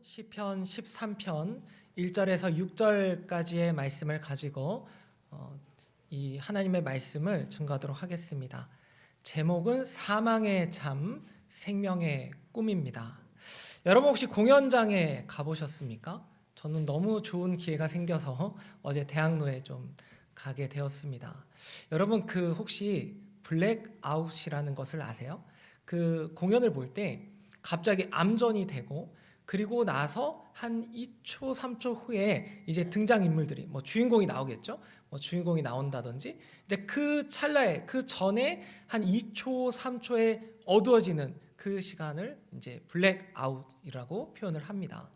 시편 13편 1절에서 6절까지의 말씀을 가지고 이 하나님의 말씀을 증거하도록 하겠습니다. 제목은 사망의 잠, 생명의 꿈입니다. 여러분 혹시 공연장에 가보셨습니까? 저는 너무 좋은 기회가 생겨서 어제 대학로에 좀 가게 되었습니다. 여러분 그 혹시 블랙아웃이라는 것을 아세요? 그 공연을 볼 때 갑자기 암전이 되고 그리고 나서 한 2초, 3초 후에 이제 등장인물들이 뭐 주인공이 나오겠죠? 뭐 주인공이 나온다든지 이제 그 찰나에 그 전에 한 2초, 3초에 어두워지는 그 시간을 이제 블랙아웃이라고 표현을 합니다.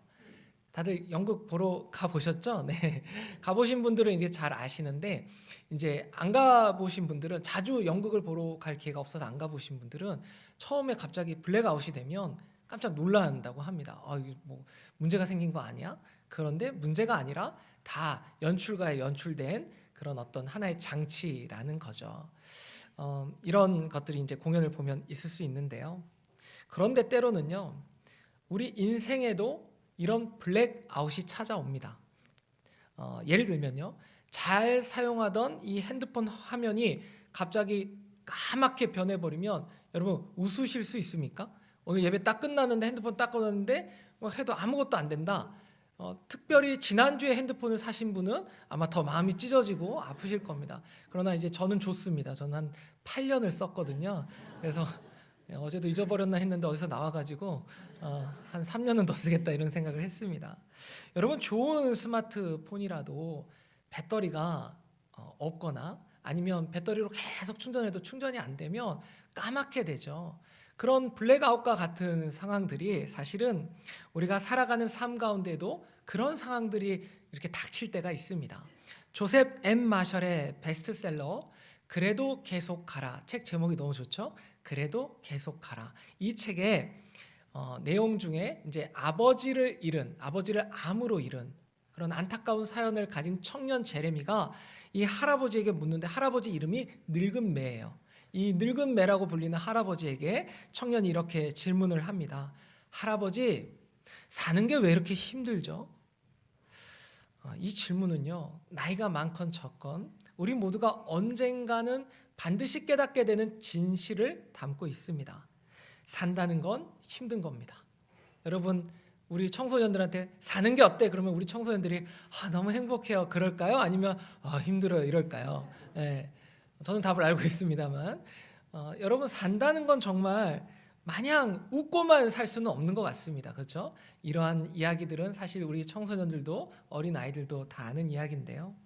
다들 연극 보러 가 보셨죠? 네. 가보신 분들은 이제 잘 아시는데 이제 안 가보신 분들은 자주 연극을 보러 갈 기회가 없어서 안 가보신 분들은 처음에 갑자기 블랙아웃이 되면 깜짝 놀란다고 합니다. 이게 뭐 문제가 생긴 거 아니야? 그런데 문제가 아니라 다 연출가에 연출된 그런 어떤 하나의 장치라는 거죠. 이런 것들이 이제 공연을 보면 있을 수 있는데요. 그런데 때로는요, 우리 인생에도 이런 블랙아웃이 찾아옵니다. 예를 들면요, 잘 사용하던 이 핸드폰 화면이 갑자기 까맣게 변해버리면 여러분 웃으실 수 있습니까? 오늘 예배 딱 끝났는데 핸드폰 딱 꺼냈는데 뭐 해도 아무것도 안 된다. 특별히 지난주에 핸드폰을 사신 분은 아마 더 마음이 찢어지고 아프실 겁니다. 그러나 이제 저는 좋습니다. 저는 한 8년을 썼거든요. 그래서 어제도 잊어버렸나 했는데 어디서 나와가지고 한 3년은 더 쓰겠다 이런 생각을 했습니다. 여러분 좋은 스마트폰이라도 배터리가 없거나 아니면 배터리로 계속 충전해도 충전이 안 되면 까맣게 되죠. 그런 블랙아웃과 같은 상황들이 사실은 우리가 살아가는 삶 가운데도 그런 상황들이 이렇게 닥칠 때가 있습니다. 조셉 M. 마셜의 베스트셀러 그래도 계속 가라 책 제목이 너무 좋죠. 그래도 계속 가라. 이 책의 내용 중에 이제 아버지를 암으로 잃은 그런 안타까운 사연을 가진 청년 제레미가 이 할아버지에게 묻는데 할아버지 이름이 늙은 매예요. 이 늙은 매라고 불리는 할아버지에게 청년이 이렇게 질문을 합니다. 할아버지, 사는 게 왜 이렇게 힘들죠? 이 질문은요, 나이가 많건 적건 우리 모두가 언젠가는 반드시 깨닫게 되는 진실을 담고 있습니다. 산다는 건 힘든 겁니다. 여러분, 우리 청소년들한테 사는 게 어때? 그러면 우리 청소년들이 너무 행복해요. 그럴까요? 아니면 힘들어요. 이럴까요? 네, 저는 답을 알고 있습니다만 여러분 산다는 건 정말 마냥 웃고만 살 수는 없는 것 같습니다. 그렇죠? 이러한 이야기들은 사실 우리 청소년들도 어린 아이들도 다 아는 이야기인데요.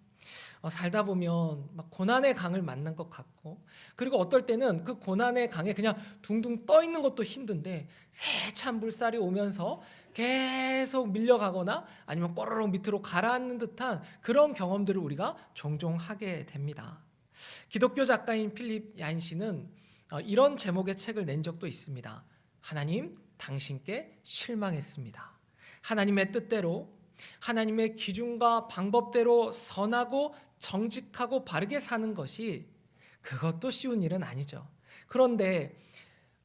살다 보면 막 고난의 강을 만난 것 같고 그리고 어떨 때는 그 고난의 강에 그냥 둥둥 떠 있는 것도 힘든데 세찬 물살이 오면서 계속 밀려가거나 아니면 꼬르륵 밑으로 가라앉는 듯한 그런 경험들을 우리가 종종 하게 됩니다. 기독교 작가인 필립 얀시는 이런 제목의 책을 낸 적도 있습니다. 하나님, 당신께 실망했습니다. 하나님의 뜻대로 하나님의 기준과 방법대로 선하고 정직하고 바르게 사는 것이 그것도 쉬운 일은 아니죠. 그런데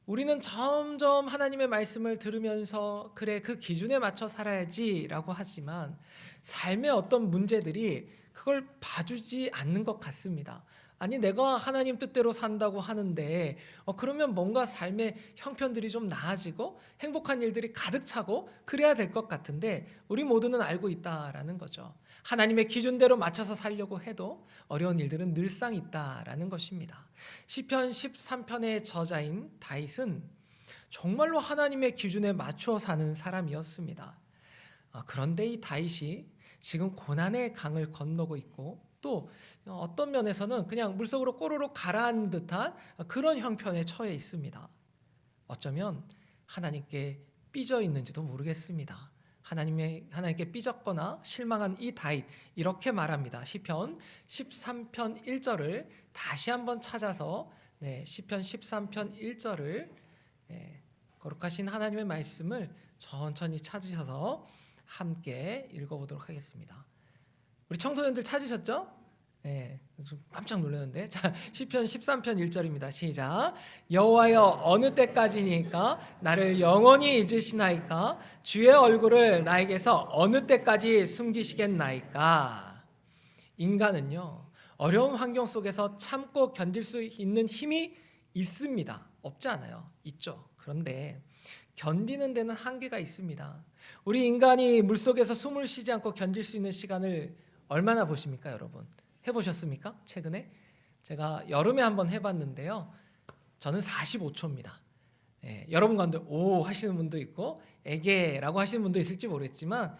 우리는 점점 하나님의 말씀을 들으면서 그래 그 기준에 맞춰 살아야지라고 하지만 삶의 어떤 문제들이 그걸 봐주지 않는 것 같습니다. 아니 내가 하나님 뜻대로 산다고 하는데 그러면 뭔가 삶의 형편들이 좀 나아지고 행복한 일들이 가득 차고 그래야 될 것 같은데 우리 모두는 알고 있다라는 거죠. 하나님의 기준대로 맞춰서 살려고 해도 어려운 일들은 늘상 있다라는 것입니다. 시편 13편의 저자인 다윗은 정말로 하나님의 기준에 맞춰 사는 사람이었습니다. 그런데 이 다윗이 지금 고난의 강을 건너고 있고 또 어떤 면에서는 그냥 물속으로 꼬르륵 가라앉는 듯한 그런 형편에 처해 있습니다. 어쩌면 하나님께 삐져 있는지도 모르겠습니다. 하나님께 삐졌거나 실망한 이 다윗 이렇게 말합니다. 시편 13편 1절을 다시 한번 찾아서 시편 13편 1절을 거룩하신 하나님의 말씀을 천천히 찾으셔서 함께 읽어보도록 하겠습니다. 우리 청소년들 찾으셨죠? 예, 좀 깜짝 놀랐는데. 자, 시편 13편 1절입니다. 시작. 여호와여 어느 때까지니까 나를 영원히 잊으시나이까? 주의 얼굴을 나에게서 어느 때까지 숨기시겠나이까? 인간은요, 어려운 환경 속에서 참고 견딜 수 있는 힘이 있습니다. 없지 않아요. 있죠. 그런데 견디는 데는 한계가 있습니다. 우리 인간이 물속에서 숨을 쉬지 않고 견딜 수 있는 시간을 얼마나 보십니까, 여러분? 해보셨습니까? 최근에? 제가 여름에 한번 해봤는데요. 저는 45초입니다. 예, 여러분 가운데 오 하시는 분도 있고 에게라고 하시는 분도 있을지 모르겠지만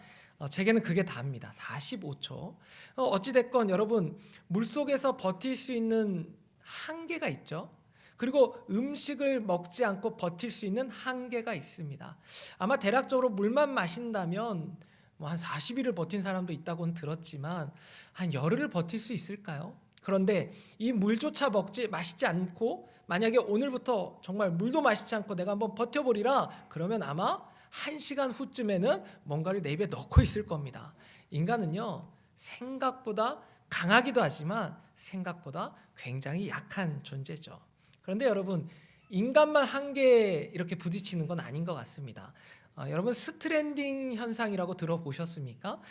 제게는 그게 답니다. 45초. 어찌됐건 여러분 물속에서 버틸 수 있는 한계가 있죠. 그리고 음식을 먹지 않고 버틸 수 있는 한계가 있습니다. 아마 대략적으로 물만 마신다면 한 40일을 버틴 사람도 있다고는 들었지만 한 열흘을 버틸 수 있을까요? 그런데 이 물조차 마시지 않고 만약에 오늘부터 정말 물도 마시지 않고 내가 한번 버텨보리라 그러면 아마 1시간 후쯤에는 뭔가를 내 입에 넣고 있을 겁니다. 인간은요 생각보다 강하기도 하지만 생각보다 굉장히 약한 존재죠. 그런데 여러분 인간만 한계에 이렇게 부딪히는 건 아닌 것 같습니다. 여러분 스트랜딩 현상이라고 들어보셨습니까?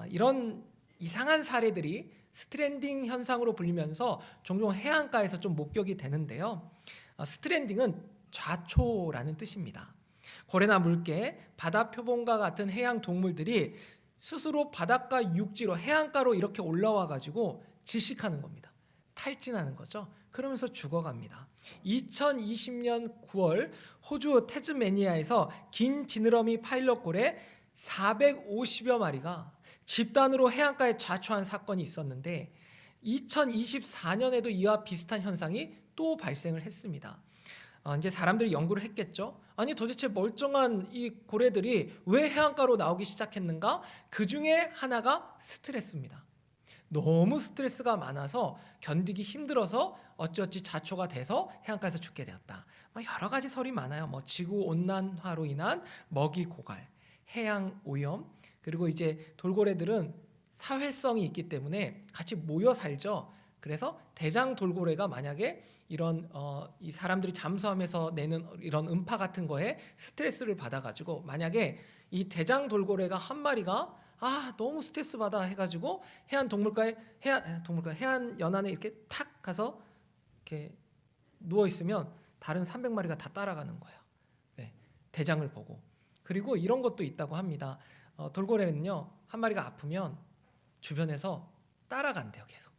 이런 이상한 사례들이 스트랜딩 현상으로 불리면서 종종 해안가에서 좀 목격이 되는데요. 스트랜딩은 좌초라는 뜻입니다. 고래나 물개, 바다 표범과 같은 해양 동물들이 스스로 바닷가 육지로 해안가로 이렇게 올라와 가지고 질식하는 겁니다. 탈진하는 거죠. 그러면서 죽어갑니다. 2020년 9월 호주 태즈메니아에서 긴 지느러미 파일럿 고래 450여 마리가 집단으로 해안가에 좌초한 사건이 있었는데 2024년에도 이와 비슷한 현상이 또 발생을 했습니다. 이제 사람들이 연구를 했겠죠. 아니 도대체 멀쩡한 이 고래들이 왜 해안가로 나오기 시작했는가? 그 중에 하나가 스트레스입니다. 너무 스트레스가 많아서 견디기 힘들어서 어찌어찌 자초가 돼서 해안가에서 죽게 되었다. 여러 가지 설이 많아요. 지구 온난화로 인한 먹이 고갈, 해양 오염, 그리고 이제 돌고래들은 사회성이 있기 때문에 같이 모여 살죠. 그래서 대장 돌고래가 만약에 이런 이 사람들이 잠수하면서 내는 이런 음파 같은 거에 스트레스를 받아가지고 만약에 이 대장 돌고래가 한 마리가 너무 스트레스 받아 해가지고 해안 연안에 이렇게 탁 가서 이렇게 누워 있으면 다른 300마리가 다 따라가는 거예요. 네, 대장을 보고. 그리고 이런 것도 있다고 합니다. 돌고래는요 한 마리가 아프면 주변에서 따라간대요. 계속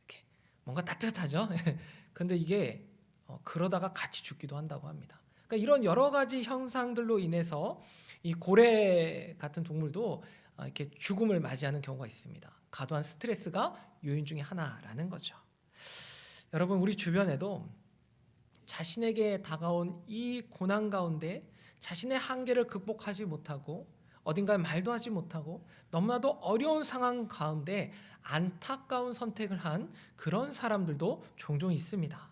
이렇게 뭔가 따뜻하죠. 근데 이게 그러다가 같이 죽기도 한다고 합니다. 그러니까 이런 여러 가지 현상들로 인해서 이 고래 같은 동물도 이렇게 죽음을 맞이하는 경우가 있습니다. 과도한 스트레스가 요인 중에 하나라는 거죠. 여러분 우리 주변에도 자신에게 다가온 이 고난 가운데 자신의 한계를 극복하지 못하고 어딘가에 말도 하지 못하고 너무나도 어려운 상황 가운데 안타까운 선택을 한 그런 사람들도 종종 있습니다.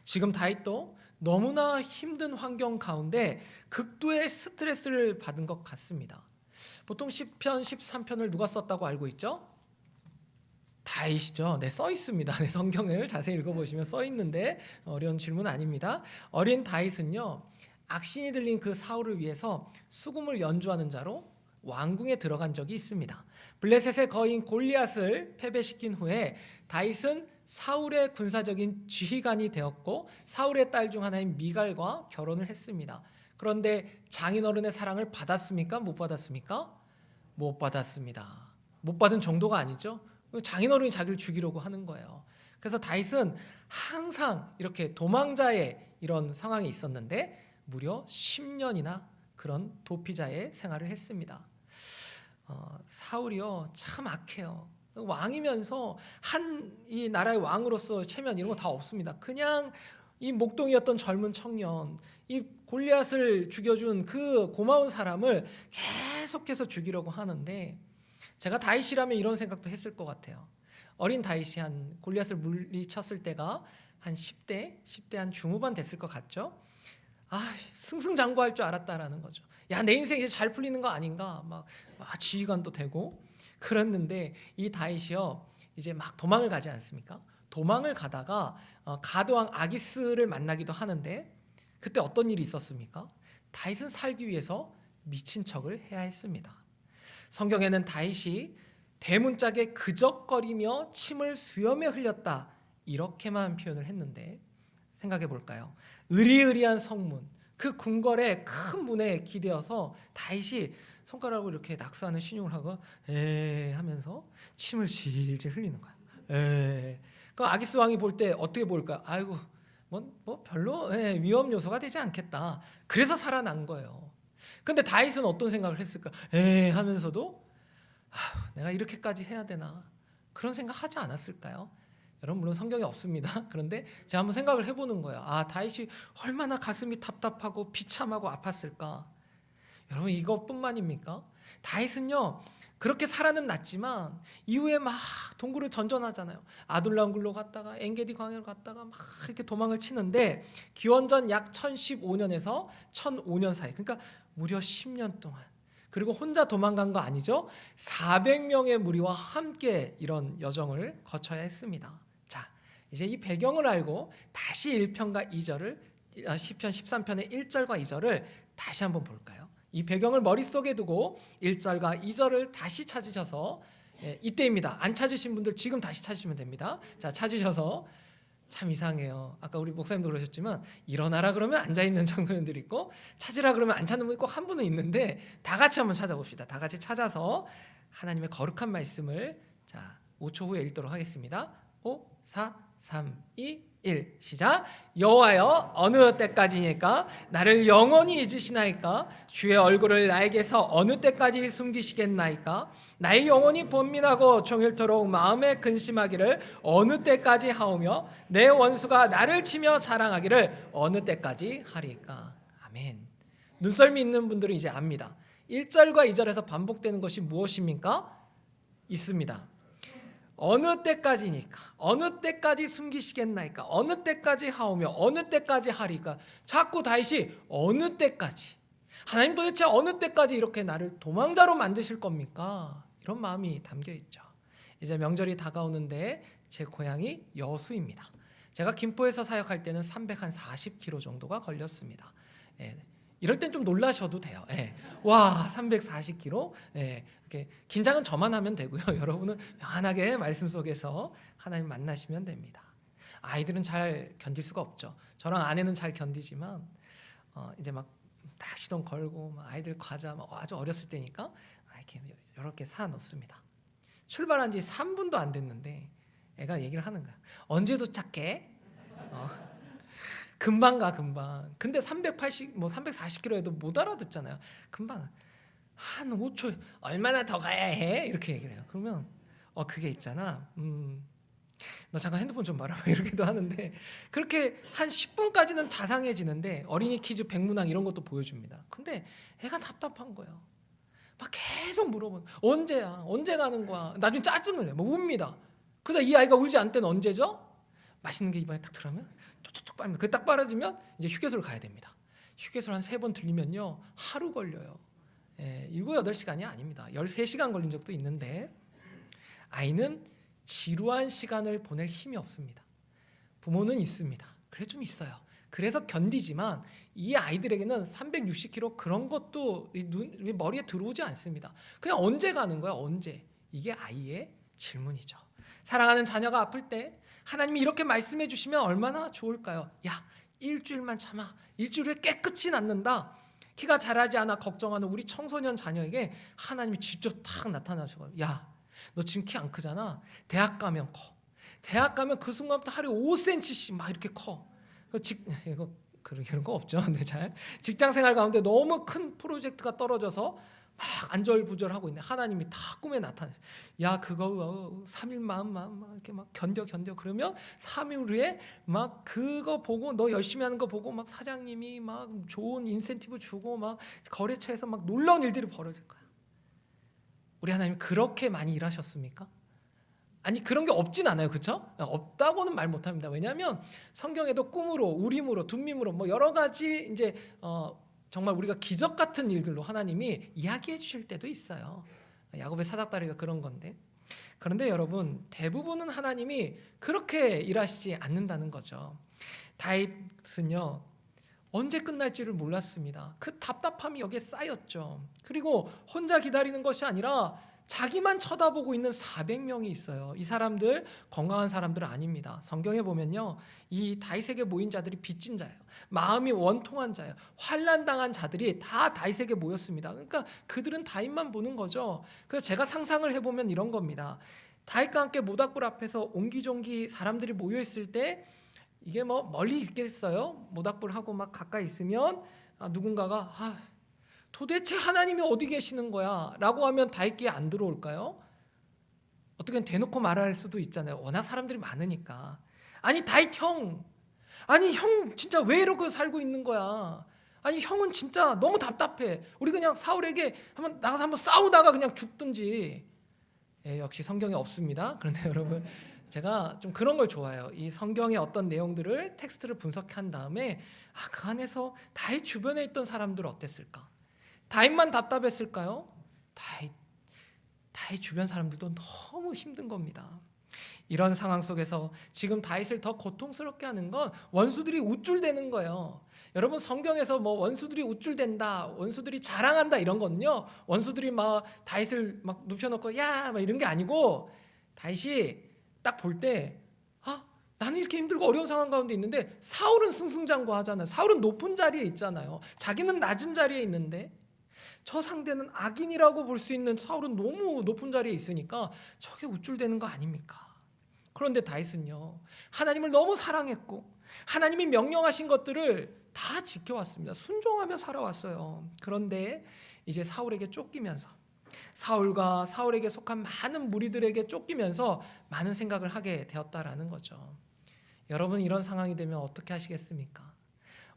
지금 다윗도 너무나 힘든 환경 가운데 극도의 스트레스를 받은 것 같습니다. 보통 시편 13편을 누가 썼다고 알고 있죠? 다윗이죠. 네, 써 있습니다. 네, 성경을 자세히 읽어보시면 써 있는데 어려운 질문 아닙니다. 어린 다윗은요 악신이 들린 그 사울을 위해서 수금을 연주하는 자로 왕궁에 들어간 적이 있습니다. 블레셋의 거인 골리앗을 패배시킨 후에 다윗은 사울의 군사적인 지휘관이 되었고 사울의 딸 중 하나인 미갈과 결혼을 했습니다. 그런데 장인어른의 사랑을 받았습니까? 못 받았습니까? 못 받았습니다. 못 받은 정도가 아니죠. 장인어른이 자기를 죽이려고 하는 거예요. 그래서 다윗은 항상 이렇게 도망자의 이런 상황이 있었는데 무려 10년이나 그런 도피자의 생활을 했습니다. 사울이요 참 악해요. 왕이면서 이 나라의 왕으로서 체면 이런 거 다 없습니다. 그냥 이 목동이었던 젊은 청년, 이 골리앗을 죽여준 그 고마운 사람을 계속해서 죽이려고 하는데 제가 다윗이라면 이런 생각도 했을 것 같아요. 어린 다윗이 한 골리앗을 물리쳤을 때가 한 10대 한 중후반 됐을 것 같죠. 승승장구할 줄 알았다라는 거죠. 내 인생 이제 잘 풀리는 거 아닌가 막 지휘관도 되고 그랬는데 이 다윗이요 이제 막 도망을 가지 않습니까? 도망을 가다가 가드왕 아기스를 만나기도 하는데 그때 어떤 일이 있었습니까? 다윗은 살기 위해서 미친 척을 해야 했습니다. 성경에는 다윗이 대문짝에 그적거리며 침을 수염에 흘렸다 이렇게만 표현을 했는데 생각해 볼까요? 으리으리한 성문, 그 궁궐의 큰 문에 기대어서 다윗이 손가락으로 이렇게 낙서하는 신용을 하고 에 하면서 침을 질질 흘리는 거야. 에. 그 아기스 왕이 볼 때 어떻게 볼까? 아이고 뭐 별로 위험 요소가 되지 않겠다. 그래서 살아난 거예요. 근데 다윗은 어떤 생각을 했을까? 에 하면서도 내가 이렇게까지 해야 되나? 그런 생각 하지 않았을까요? 여러분 물론 성경에 없습니다. 그런데 제가 한번 생각을 해보는 거예요. 다윗이 얼마나 가슴이 답답하고 비참하고 아팠을까? 여러분 이것뿐만입니까? 다윗은요 그렇게 살아는 났지만 이후에 막 동굴을 전전하잖아요. 아둘람 굴로 갔다가 엔게디 광야로 갔다가 막 이렇게 도망을 치는데 기원전 약 1015년에서 1005년 사이, 그러니까 무려 10년 동안, 그리고 혼자 도망간 거 아니죠? 400명의 무리와 함께 이런 여정을 거쳐야 했습니다. 자, 이제 이 배경을 알고 다시 1편과 2절을 시편 13편의 1절과 2절을 다시 한번 볼까요? 이 배경을 머릿속에 두고 1절과 2절을 다시 찾으셔서 이때입니다. 안 찾으신 분들 지금 다시 찾으시면 됩니다. 자, 찾으셔서 참 이상해요. 아까 우리 목사님도 그러셨지만 일어나라 그러면 앉아있는 청소년들이 있고 찾으라 그러면 안 찾는 분이 꼭 한 분은 있는데 다 같이 한번 찾아봅시다. 다 같이 찾아서 하나님의 거룩한 말씀을 자 5초 후에 읽도록 하겠습니다. 5, 4, 3, 2, 1 시작. 여호와여 어느 때까지니까 나를 영원히 잊으시나이까? 주의 얼굴을 나에게서 어느 때까지 숨기시겠나이까? 나의 영혼이 번민하고 종일토록 마음에 근심하기를 어느 때까지 하오며 내 원수가 나를 치며 자랑하기를 어느 때까지 하리까? 아멘. 눈썰미 있는 분들은 이제 압니다. 1절과 2절에서 반복되는 것이 무엇입니까? 있습니다. 어느 때까지니까, 어느 때까지 숨기시겠나이까, 어느 때까지 하오며 어느 때까지 하리까. 자꾸 다윗이 어느 때까지, 하나님 도대체 어느 때까지 이렇게 나를 도망자로 만드실 겁니까? 이런 마음이 담겨 있죠. 이제 명절이 다가오는데 제 고향이 여수입니다. 제가 김포에서 사역할 때는 340km 정도가 걸렸습니다. 이럴 땐 좀 놀라셔도 돼요. 와 340km. 이렇게 긴장은 저만 하면 되고요. 여러분은 편안하게 말씀 속에서 하나님 만나시면 됩니다. 아이들은 잘 견딜 수가 없죠. 저랑 아내는 잘 견디지만 이제 막 딱 시동 걸고 막 아이들 과자 막 아주 어렸을 때니까 이렇게 여러 개 사 놓습니다. 출발한 지 3분도 안 됐는데 애가 얘기를 하는 거야. 언제 도착해? 금방 가 금방. 근데 340km에도 못 알아듣잖아요. 금방 한 5초 얼마나 더 가야 해? 이렇게 얘기를 해요. 그러면 그게 있잖아. 너 잠깐 핸드폰 좀 봐라 이렇게도 하는데 그렇게 한 10분까지는 자상해지는데 어린이 퀴즈 백문항 이런 것도 보여줍니다. 근데 애가 답답한 거예요. 막 계속 물어보는 언제야? 언제 가는 거야? 나중에 짜증을 내. 뭐 웁니다. 그러다 이 아이가 울지 않을 때는 언제죠? 맛있는 게 입안에 딱 들어가면 쪽쪽쪽 빨면 그게 딱 빨아지면 이제 휴게소를 가야 됩니다. 휴게소를 한 3번 들리면요 하루 걸려요. 7, 8시간이 아닙니다. 13시간 걸린 적도 있는데 아이는 지루한 시간을 보낼 힘이 없습니다. 부모는 있습니다. 그래 좀 있어요. 그래서 견디지만 이 아이들에게는 360km 그런 것도 머리에 들어오지 않습니다. 그냥 언제 가는 거야? 언제? 이게 아이의 질문이죠. 사랑하는 자녀가 아플 때 하나님이 이렇게 말씀해 주시면 얼마나 좋을까요? 야, 일주일만 참아. 일주일 후에 깨끗이 낫는다. 키가 자라지 않아 걱정하는 우리 청소년 자녀에게 하나님이 직접 탁 나타나셔서 야, 너 지금 키 안 크잖아. 대학 가면 커. 대학 가면 그 순간부터 하루에 5cm씩 막 이렇게 커. 이거 그런 거 없죠. 근데 잘 직장 생활 가운데 너무 큰 프로젝트가 떨어져서 막 안절부절하고 있네. 하나님이 다 꿈에 나타내. 야 그거 3일만 막 이렇게 막 견뎌 그러면 3일 후에 막 그거 보고 너 열심히 하는 거 보고 막 사장님이 막 좋은 인센티브 주고 막 거래처에서 막 놀라운 일들이 벌어질 거야. 우리 하나님 그렇게 많이 일하셨습니까? 아니 그런 게 없진 않아요. 그렇죠? 없다고는 말 못합니다. 왜냐하면 성경에도 꿈으로 우림으로 둠밈으로 뭐 여러 가지 이제 정말 우리가 기적 같은 일들로 하나님이 이야기해 주실 때도 있어요. 야곱의 사닥다리가 그런 건데 그런데 여러분, 대부분은 하나님이 그렇게 일하시지 않는다는 거죠. 다윗은요, 언제 끝날지를 몰랐습니다. 그 답답함이 여기에 쌓였죠. 그리고 혼자 기다리는 것이 아니라 자기만 쳐다보고 있는 400명이 있어요. 이 사람들 건강한 사람들은 아닙니다. 성경에 보면요, 이 다윗에게 모인 자들이 빚진 자예요. 마음이 원통한 자예요. 환난당한 자들이 다 다윗에게 모였습니다. 그러니까 그들은 다윗만 보는 거죠. 그래서 제가 상상을 해보면 이런 겁니다. 다윗과 함께 모닥불 앞에서 옹기종기 사람들이 모여 있을 때, 이게 뭐 멀리 있겠어요? 모닥불 하고 막 가까이 있으면 누군가가 도대체 하나님이 어디 계시는 거야? 라고 하면 다윗 귀에 안 들어올까요? 어떻게 대놓고 말할 수도 있잖아요. 워낙 사람들이 많으니까. 아니 다윗 형, 아니 형 진짜 왜 이러고 살고 있는 거야? 아니 형은 진짜 너무 답답해. 우리 그냥 사울에게 한번 나가서 한번 싸우다가 그냥 죽든지. 역시 성경에 없습니다. 그런데 여러분, 제가 좀 그런 걸 좋아해요. 이 성경의 어떤 내용들을 텍스트를 분석한 다음에 그 안에서 다윗 주변에 있던 사람들 어땠을까? 다윗만 답답했을까요? 다윗 주변 사람들도 너무 힘든 겁니다. 이런 상황 속에서 지금 다윗을 더 고통스럽게 하는 건 원수들이 우쭐대는 거예요. 여러분, 성경에서 뭐 원수들이 우쭐댄다, 원수들이 자랑한다 이런 거는요, 원수들이 막 다윗을 막 눕혀놓고 야 막 이런 게 아니고, 다윗이 딱 볼 때 나는 이렇게 힘들고 어려운 상황 가운데 있는데 사울은 승승장구하잖아요. 사울은 높은 자리에 있잖아요. 자기는 낮은 자리에 있는데 저 상대는 악인이라고 볼 수 있는 사울은 너무 높은 자리에 있으니까 저게 우쭐대는 거 아닙니까? 그런데 다윗은요, 하나님을 너무 사랑했고 하나님이 명령하신 것들을 다 지켜왔습니다. 순종하며 살아왔어요. 그런데 이제 사울에게 쫓기면서, 사울과 사울에게 속한 많은 무리들에게 쫓기면서 많은 생각을 하게 되었다라는 거죠. 여러분, 이런 상황이 되면 어떻게 하시겠습니까?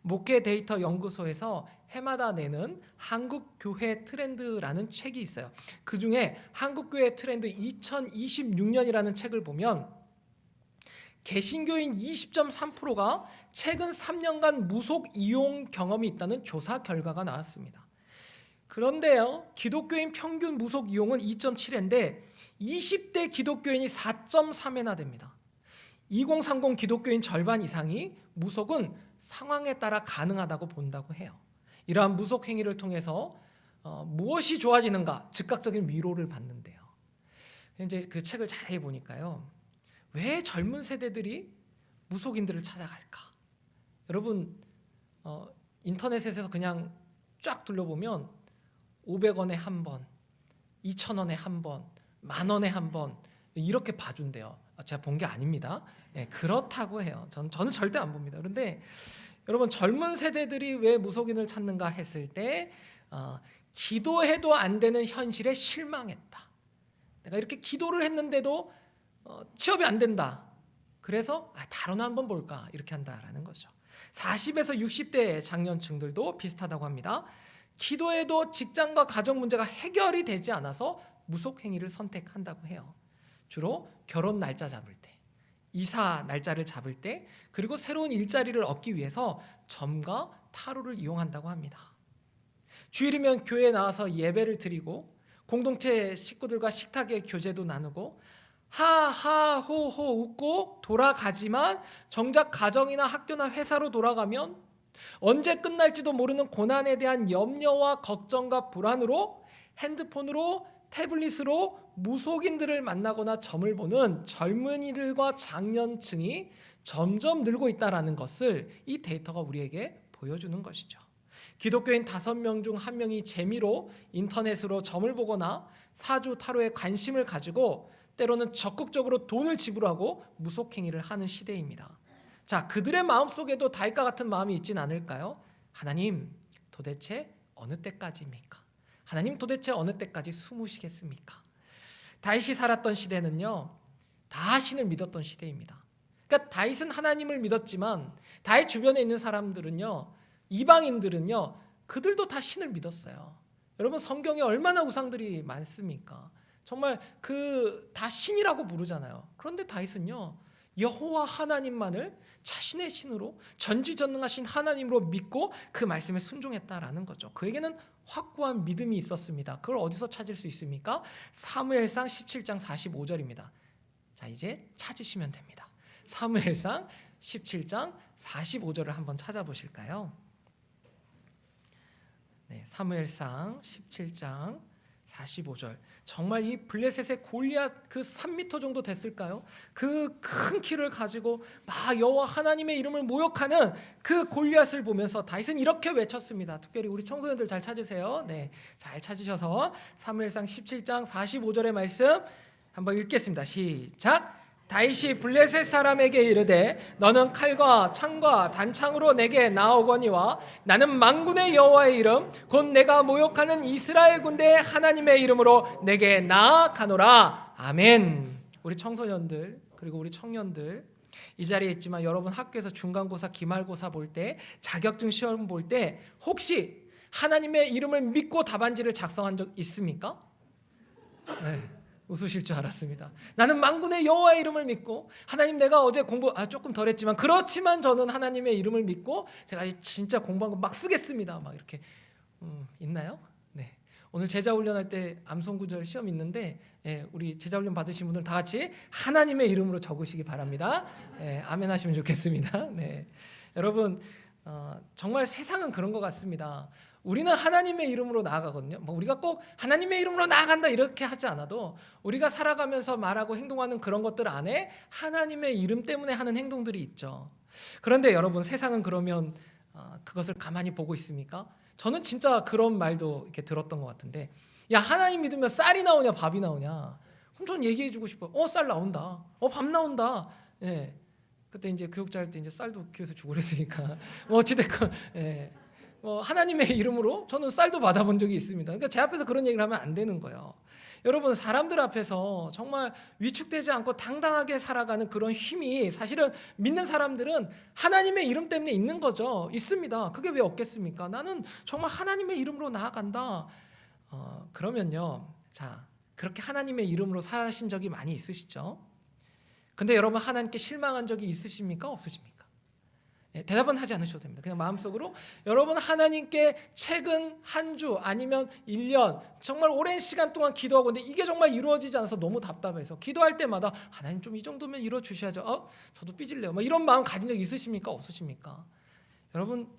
목회 데이터 연구소에서 해마다 내는 한국교회 트렌드라는 책이 있어요. 그 중에 한국교회 트렌드 2026년이라는 책을 보면 개신교인 20.3%가 최근 3년간 무속 이용 경험이 있다는 조사 결과가 나왔습니다. 그런데요, 기독교인 평균 무속 이용은 2.7회인데 20대 기독교인이 4.3회나 됩니다. 2030 기독교인 절반 이상이 무속은 상황에 따라 가능하다고 본다고 해요. 이러한 무속 행위를 통해서 무엇이 좋아지는가? 즉각적인 위로를 받는데요. 이제 그 책을 자세히 보니까요, 왜 젊은 세대들이 무속인들을 찾아갈까? 여러분, 인터넷에서 그냥 쫙 둘러보면 500원에 한 번, 2,000원에 한 번, 10,000원에 한 번 이렇게 봐준대요. 제가 본 게 아닙니다. 그렇다고 해요. 저는 절대 안 봅니다. 그런데 여러분, 젊은 세대들이 왜 무속인을 찾는가 했을 때 기도해도 안 되는 현실에 실망했다. 내가 이렇게 기도를 했는데도 취업이 안 된다. 그래서 다른 한번 볼까 이렇게 한다라는 거죠. 40에서 60대 장년층들도 비슷하다고 합니다. 기도해도 직장과 가정 문제가 해결이 되지 않아서 무속 행위를 선택한다고 해요. 주로 결혼 날짜 잡을 때, 이사 날짜를 잡을 때, 그리고 새로운 일자리를 얻기 위해서 점과 타로를 이용한다고 합니다. 주일이면 교회에 나와서 예배를 드리고 공동체 식구들과 식탁에 교제도 나누고 하하호호 웃고 돌아가지만 정작 가정이나 학교나 회사로 돌아가면 언제 끝날지도 모르는 고난에 대한 염려와 걱정과 불안으로 핸드폰으로 태블릿으로 무속인들을 만나거나 점을 보는 젊은이들과 장년층이 점점 늘고 있다는 것을 이 데이터가 우리에게 보여주는 것이죠. 기독교인 5명 중 1명이 재미로 인터넷으로 점을 보거나 사주 타로에 관심을 가지고 때로는 적극적으로 돈을 지불하고 무속행위를 하는 시대입니다. 자, 그들의 마음속에도 다윗과 같은 마음이 있진 않을까요? 하나님, 도대체 어느 때까지입니까? 하나님, 도대체 어느 때까지 숨으시겠습니까? 다윗이 살았던 시대는요, 다 신을 믿었던 시대입니다. 그러니까 다윗은 하나님을 믿었지만 다윗 주변에 있는 사람들은요, 이방인들은요, 그들도 다 신을 믿었어요. 여러분, 성경에 얼마나 우상들이 많습니까? 정말 다 신이라고 부르잖아요. 그런데 다윗은요, 여호와 하나님만을 자신의 신으로 전지전능하신 하나님으로 믿고 그 말씀에 순종했다라는 거죠. 그에게는 확고한 믿음이 있었습니다. 그걸 어디서 찾을 수 있습니까? 사무엘상 17장 45절입니다. 자, 이제 찾으시면 됩니다. 사무엘상 17장 45절을 한번 찾아보실까요? 네, 사무엘상 17장 45절. 정말 이 블레셋의 골리앗 그 3m 정도 됐을까요? 그 큰 키를 가지고 막 여호와 하나님의 이름을 모욕하는 그 골리앗을 보면서 다윗은 이렇게 외쳤습니다. 특별히 우리 청소년들 잘 찾으세요. 네, 잘 찾으셔서 사무엘상 17장 45절의 말씀 한번 읽겠습니다. 시작. 다윗이 블레셋 사람에게 이르되 너는 칼과 창과 단창으로 내게 나오거니와 나는 만군의 여호와의 이름 곧 내가 모욕하는 이스라엘 군대의 하나님의 이름으로 내게 나아가노라. 아멘. 우리 청소년들 그리고 우리 청년들 이 자리에 있지만 여러분 학교에서 중간고사 기말고사 볼 때 자격증 시험 볼 때 혹시 하나님의 이름을 믿고 답안지를 작성한 적 있습니까? 네. 웃으실 줄 알았습니다. 나는 만군의 여호와의 이름을 믿고 하나님 내가 어제 공부 조금 덜 했지만 그렇지만 저는 하나님의 이름을 믿고 제가 진짜 공부한 거 막 쓰겠습니다. 막 이렇게 있나요? 네. 오늘 제자 훈련할 때 암송구절 시험 있는데 우리 제자 훈련 받으신 분들 다 같이 하나님의 이름으로 적으시기 바랍니다. 아멘 하시면 좋겠습니다. 네. 여러분 정말 세상은 그런 것 같습니다. 우리는 하나님의 이름으로 나아가거든요. 우리가 꼭 하나님의 이름으로 나아간다 이렇게 하지 않아도 우리가 살아가면서 말하고 행동하는 그런 것들 안에 하나님의 이름 때문에 하는 행동들이 있죠. 그런데 여러분 세상은 그러면 그것을 가만히 보고 있습니까? 저는 진짜 그런 말도 이렇게 들었던 것 같은데 야 하나님 믿으면 쌀이 나오냐 밥이 나오냐? 그럼 전 얘기해주고 싶어요. 쌀 나온다. 밥 나온다. 예. 그때 이제 교육자 할 때 이제 쌀도 교회에서 주고 그랬으니까 어찌됐건 하나님의 이름으로 저는 쌀도 받아본 적이 있습니다. 그러니까 제 앞에서 그런 얘기를 하면 안 되는 거예요. 여러분 사람들 앞에서 정말 위축되지 않고 당당하게 살아가는 그런 힘이 사실은 믿는 사람들은 하나님의 이름 때문에 있는 거죠. 있습니다. 그게 왜 없겠습니까? 나는 정말 하나님의 이름으로 나아간다. 그러면요. 자, 그렇게 하나님의 이름으로 사신 적이 많이 있으시죠? 근데 여러분 하나님께 실망한 적이 있으십니까? 없으십니까? 대답은 하지 않으셔도 됩니다. 그냥 마음속으로 여러분 하나님께 최근 한 주 아니면 1년 정말 오랜 시간 동안 기도하고 있는데 이게 정말 이루어지지 않아서 너무 답답해서 기도할 때마다 하나님 좀 이 정도면 이루어 주셔야죠. 저도 삐질래요. 이런 마음 가진 적 있으십니까? 없으십니까? 여러분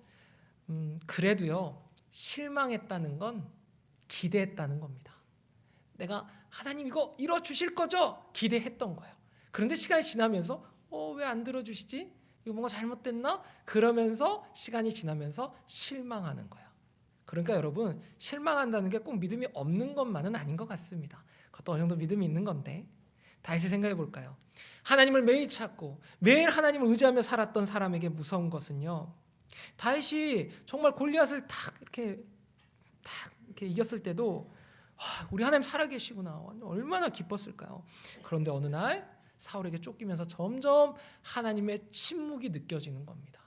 그래도요 실망했다는 건 기대했다는 겁니다. 내가 하나님 이거 이루어 주실 거죠? 기대했던 거예요. 그런데 시간이 지나면서 왜 안 들어주시지? 이거 뭔가 잘못됐나? 그러면서 시간이 지나면서 실망하는 거예요. 그러니까 여러분 실망한다는 게 꼭 믿음이 없는 것만은 아닌 것 같습니다. 그것도 어느 정도 믿음이 있는 건데 다시 생각해 볼까요? 하나님을 매일 찾고 매일 하나님을 의지하며 살았던 사람에게 무서운 것은요. 다윗이 정말 골리앗을 이렇게 이겼을 때도 우리 하나님 살아계시구나 얼마나 기뻤을까요? 그런데 어느 날 사울에게 쫓기면서 점점 하나님의 침묵이 느껴지는 겁니다.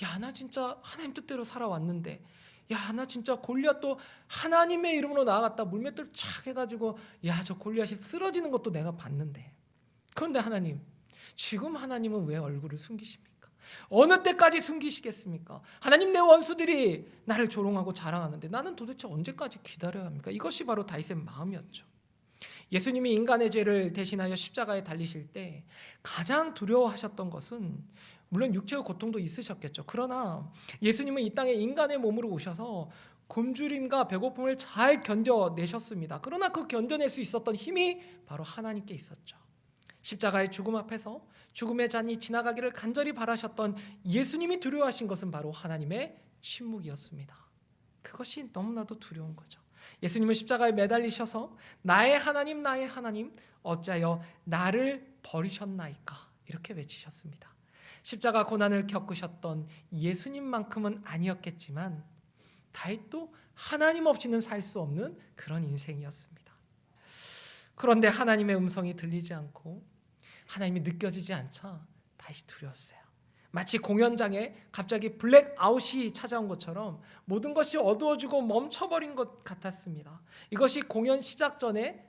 야, 나 진짜 하나님 뜻대로 살아왔는데 야, 나 진짜 골리앗도 하나님의 이름으로 나아갔다 물맷돌 착 해가지고 야, 저 골리앗이 쓰러지는 것도 내가 봤는데 그런데 하나님 지금 하나님은 왜 얼굴을 숨기십니까? 어느 때까지 숨기시겠습니까? 하나님 내 원수들이 나를 조롱하고 자랑하는데 나는 도대체 언제까지 기다려야 합니까? 이것이 바로 다윗의 마음이었죠. 예수님이 인간의 죄를 대신하여 십자가에 달리실 때 가장 두려워하셨던 것은 물론 육체의 고통도 있으셨겠죠. 그러나 예수님은 이 땅에 인간의 몸으로 오셔서 굶주림과 배고픔을 잘 견뎌내셨습니다. 그러나 그 견뎌낼 수 있었던 힘이 바로 하나님께 있었죠. 십자가의 죽음 앞에서 죽음의 잔이 지나가기를 간절히 바라셨던 예수님이 두려워하신 것은 바로 하나님의 침묵이었습니다. 그것이 너무나도 두려운 거죠. 예수님은 십자가에 매달리셔서 나의 하나님 어찌하여 나를 버리셨나이까 이렇게 외치셨습니다. 십자가 고난을 겪으셨던 예수님만큼은 아니었겠지만 다윗도 하나님 없이는 살 수 없는 그런 인생이었습니다. 그런데 하나님의 음성이 들리지 않고 하나님이 느껴지지 않자 다윗이 두려웠어요. 마치 공연장에 갑자기 블랙아웃이 찾아온 것처럼 모든 것이 어두워지고 멈춰버린 것 같았습니다. 이것이 공연 시작 전에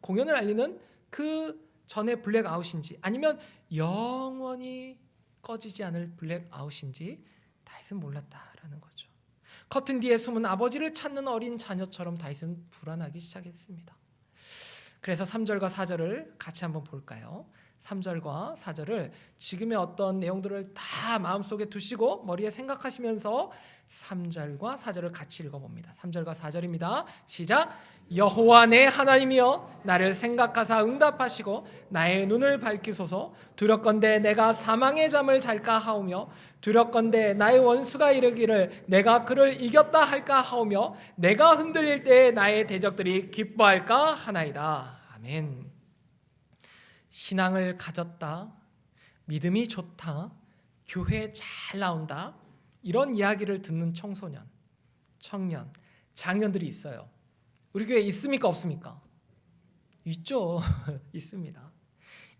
공연을 알리는 그 전에 블랙아웃인지 아니면 영원히 꺼지지 않을 블랙아웃인지 다윗은 몰랐다라는 거죠. 커튼 뒤에 숨은 아버지를 찾는 어린 자녀처럼 다윗은 불안하기 시작했습니다. 그래서 3절과 4절을 같이 한번 볼까요? 3절과 4절을 지금의 어떤 내용들을 다 마음속에 두시고 머리에 생각하시면서 3절과 4절을 같이 읽어봅니다. 3절과 4절입니다. 시작. 여호와 내 하나님이여 나를 생각하사 응답하시고 나의 눈을 밝히소서. 두렵건대 내가 사망의 잠을 잘까 하오며 두렵건대 나의 원수가 이르기를 내가 그를 이겼다 할까 하오며 내가 흔들릴 때에 나의 대적들이 기뻐할까 하나이다. 아멘. 신앙을 가졌다, 믿음이 좋다, 교회에 잘 나온다, 이런 이야기를 듣는 청소년, 청년, 장년들이 있어요. 우리 교회에 있습니까 없습니까? 있죠. 있습니다.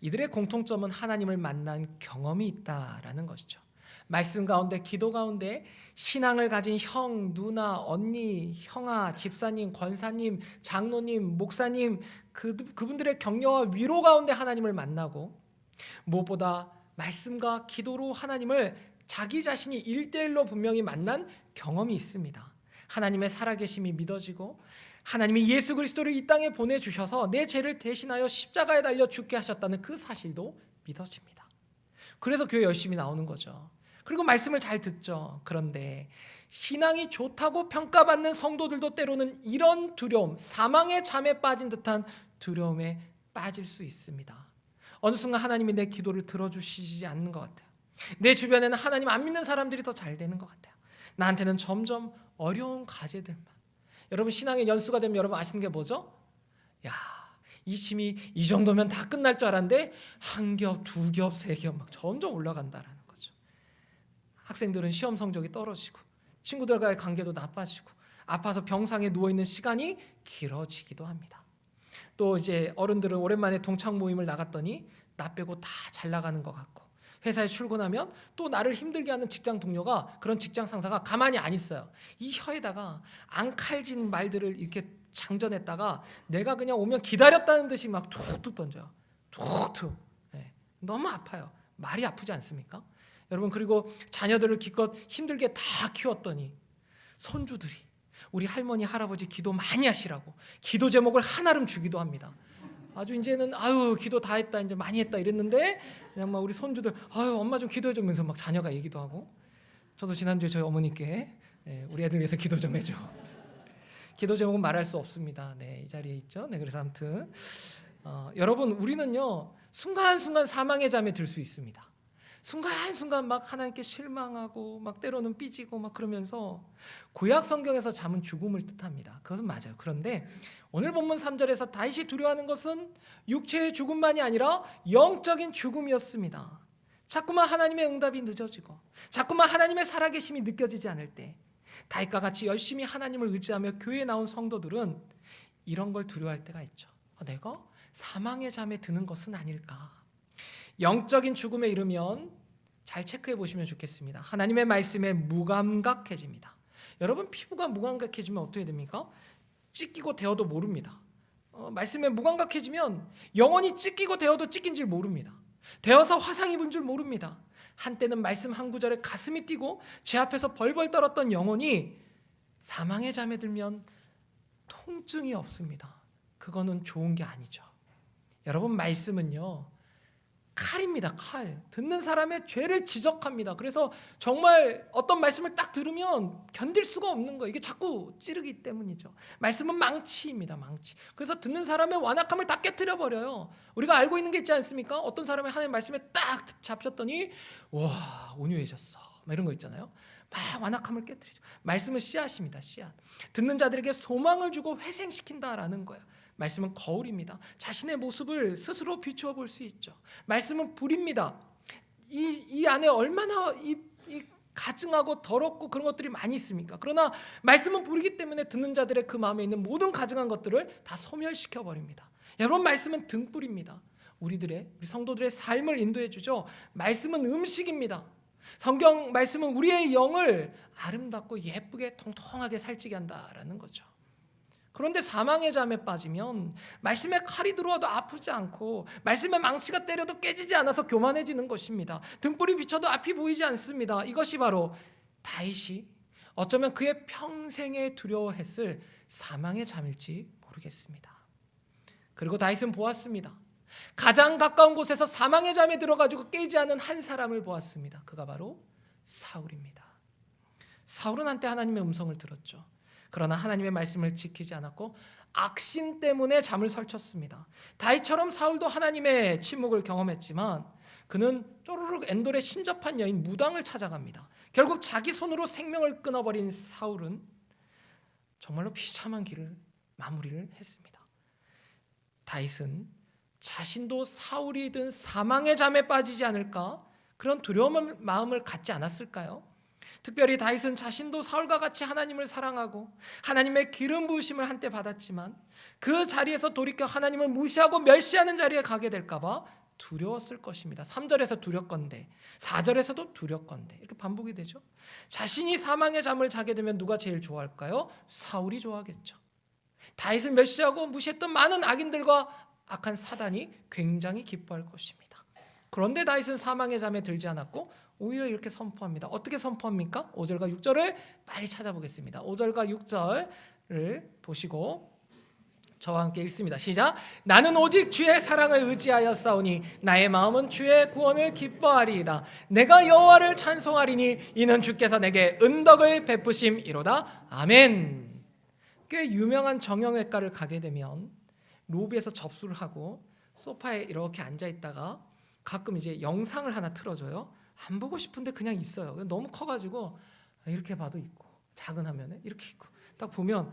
이들의 공통점은 하나님을 만난 경험이 있다라는 것이죠. 말씀 가운데, 기도 가운데 신앙을 가진 형, 누나, 언니, 형아, 집사님, 권사님, 장로님, 목사님, 그분들의 격려와 위로 가운데 하나님을 만나고, 무엇보다 말씀과 기도로 하나님을 자기 자신이 1대1로 분명히 만난 경험이 있습니다. 하나님의 살아계심이 믿어지고 하나님이 예수 그리스도를 이 땅에 보내주셔서 내 죄를 대신하여 십자가에 달려 죽게 하셨다는 그 사실도 믿어집니다. 그래서 교회 열심히 나오는 거죠. 그리고 말씀을 잘 듣죠. 그런데 신앙이 좋다고 평가받는 성도들도 때로는 이런 두려움, 사망의 잠에 빠진 듯한 두려움에 빠질 수 있습니다. 어느 순간 하나님이 내 기도를 들어주시지 않는 것 같아요. 내 주변에는 하나님 안 믿는 사람들이 더 잘 되는 것 같아요. 나한테는 점점 어려운 과제들만. 여러분 신앙의 연수가 되면 여러분 아시는 게 뭐죠? 야, 이 심이 이 정도면 다 끝날 줄 알았는데 한 겹, 두 겹, 세 겹 막 점점 올라간다라는 거죠. 학생들은 시험 성적이 떨어지고 친구들과의 관계도 나빠지고 아파서 병상에 누워있는 시간이 길어지기도 합니다. 또 이제 어른들은 오랜만에 동창 모임을 나갔더니 나 빼고 다 잘 나가는 것 같고 회사에 출근하면 또 나를 힘들게 하는 직장 동료가, 그런 직장 상사가 가만히 안 있어요. 이 혀에다가 앙칼진 말들을 이렇게 장전했다가 내가 그냥 오면 기다렸다는 듯이 막 툭툭 던져요. 툭툭. 네. 너무 아파요. 말이 아프지 않습니까? 여러분, 그리고 자녀들을 기껏 힘들게 다 키웠더니 손주들이 우리 할머니 할아버지 기도 많이 하시라고 기도 제목을 한아름 주기도 합니다. 아주 이제는 아유 기도 다 했다, 이제 많이 했다 이랬는데 그냥 막 우리 손주들 아유 엄마 좀 기도해 주면서 막 자녀가 얘기도 하고. 저도 지난주에 저희 어머니께 우리 애들 위해서 기도 좀 해줘. 기도 제목은 말할 수 없습니다. 네, 이 자리에 있죠. 네, 그래서 아무튼 여러분, 우리는요 순간순간 사망의 잠에 들 수 있습니다. 순간순간 막 하나님께 실망하고 막 때로는 삐지고 막 그러면서, 구약 성경에서 잠은 죽음을 뜻합니다. 그것은 맞아요. 그런데 오늘 본문 3절에서 다윗이 두려워하는 것은 육체의 죽음만이 아니라 영적인 죽음이었습니다. 자꾸만 하나님의 응답이 늦어지고 자꾸만 하나님의 살아계심이 느껴지지 않을 때, 다윗과 같이 열심히 하나님을 의지하며 교회에 나온 성도들은 이런 걸 두려워할 때가 있죠. 내가 사망의 잠에 드는 것은 아닐까. 영적인 죽음에 이르면 잘 체크해 보시면 좋겠습니다. 하나님의 말씀에 무감각해집니다. 여러분, 피부가 무감각해지면 어떻게 됩니까? 찢기고 데어도 모릅니다. 말씀에 무감각해지면 영원히 찢기고 데어도 찢긴 줄 모릅니다. 데어서 화상 입은 줄 모릅니다. 한때는 말씀 한 구절에 가슴이 뛰고 제 앞에서 벌벌 떨었던 영혼이 사망의 잠에 들면 통증이 없습니다. 그거는 좋은 게 아니죠. 여러분, 말씀은요 칼입니다. 칼. 듣는 사람의 죄를 지적합니다. 그래서 정말 어떤 말씀을 딱 들으면 견딜 수가 없는 거예요. 이게 자꾸 찌르기 때문이죠. 말씀은 망치입니다. 망치. 그래서 듣는 사람의 완악함을 다 깨트려 버려요. 우리가 알고 있는 게 있지 않습니까? 어떤 사람이 하나님의 말씀에 딱 잡혔더니 와, 온유해졌어, 막 이런 거 있잖아요. 막 완악함을 깨트리죠. 말씀은 씨앗입니다. 씨앗. 듣는 자들에게 소망을 주고 회생시킨다라는 거예요. 말씀은 거울입니다. 자신의 모습을 스스로 비추어 볼 수 있죠. 말씀은 불입니다. 이 안에 얼마나 이 가증하고 더럽고 그런 것들이 많이 있습니까? 그러나 말씀은 불이기 때문에 듣는 자들의 그 마음에 있는 모든 가증한 것들을 다 소멸시켜 버립니다. 여러분, 말씀은 등불입니다. 우리 성도들의 삶을 인도해 주죠. 말씀은 음식입니다. 성경 말씀은 우리의 영을 아름답고 예쁘게 통통하게 살찌게 한다라는 거죠. 그런데 사망의 잠에 빠지면 말씀에 칼이 들어와도 아프지 않고 말씀에 망치가 때려도 깨지지 않아서 교만해지는 것입니다. 등불이 비춰도 앞이 보이지 않습니다. 이것이 바로 다윗이 어쩌면 그의 평생에 두려워했을 사망의 잠일지 모르겠습니다. 그리고 다윗은 보았습니다. 가장 가까운 곳에서 사망의 잠에 들어가지고 깨지 않은 한 사람을 보았습니다. 그가 바로 사울입니다. 사울은 한때 하나님의 음성을 들었죠. 그러나 하나님의 말씀을 지키지 않았고 악신 때문에 잠을 설쳤습니다. 다윗처럼 사울도 하나님의 침묵을 경험했지만 그는 쪼르륵 엔돌의 신접한 여인 무당을 찾아갑니다. 결국 자기 손으로 생명을 끊어버린 사울은 정말로 비참한 길을 마무리를 했습니다. 다윗은 자신도 사울이 든 사망의 잠에 빠지지 않을까 그런 두려운 마음을 갖지 않았을까요? 특별히 다윗은 자신도 사울과 같이 하나님을 사랑하고 하나님의 기름 부으심을 한때 받았지만 그 자리에서 돌이켜 하나님을 무시하고 멸시하는 자리에 가게 될까 봐 두려웠을 것입니다. 3절에서 두렵건대 4절에서도 두렵건대 이렇게 반복이 되죠. 자신이 사망의 잠을 자게 되면 누가 제일 좋아할까요? 사울이 좋아하겠죠. 다윗을 멸시하고 무시했던 많은 악인들과 악한 사단이 굉장히 기뻐할 것입니다. 그런데 다윗은 사망의 잠에 들지 않았고 오히려 이렇게 선포합니다. 어떻게 선포합니까? 5절과 6절을 빨리 찾아보겠습니다. 5절과 6절을 보시고 저와 함께 읽습니다. 시작. 나는 오직 주의 사랑을 의지하여 싸우니 나의 마음은 주의 구원을 기뻐하리이다. 내가 여호와를 찬송하리니 이는 주께서 내게 은덕을 베푸심이로다. 아멘. 꽤 유명한 정형외과를 가게 되면 로비에서 접수를 하고 소파에 이렇게 앉아 있다가 가끔 이제 영상을 하나 틀어줘요. 안 보고 싶은데 그냥 있어요. 너무 커가지고 이렇게 봐도 있고 작은 화면에 이렇게 있고 딱 보면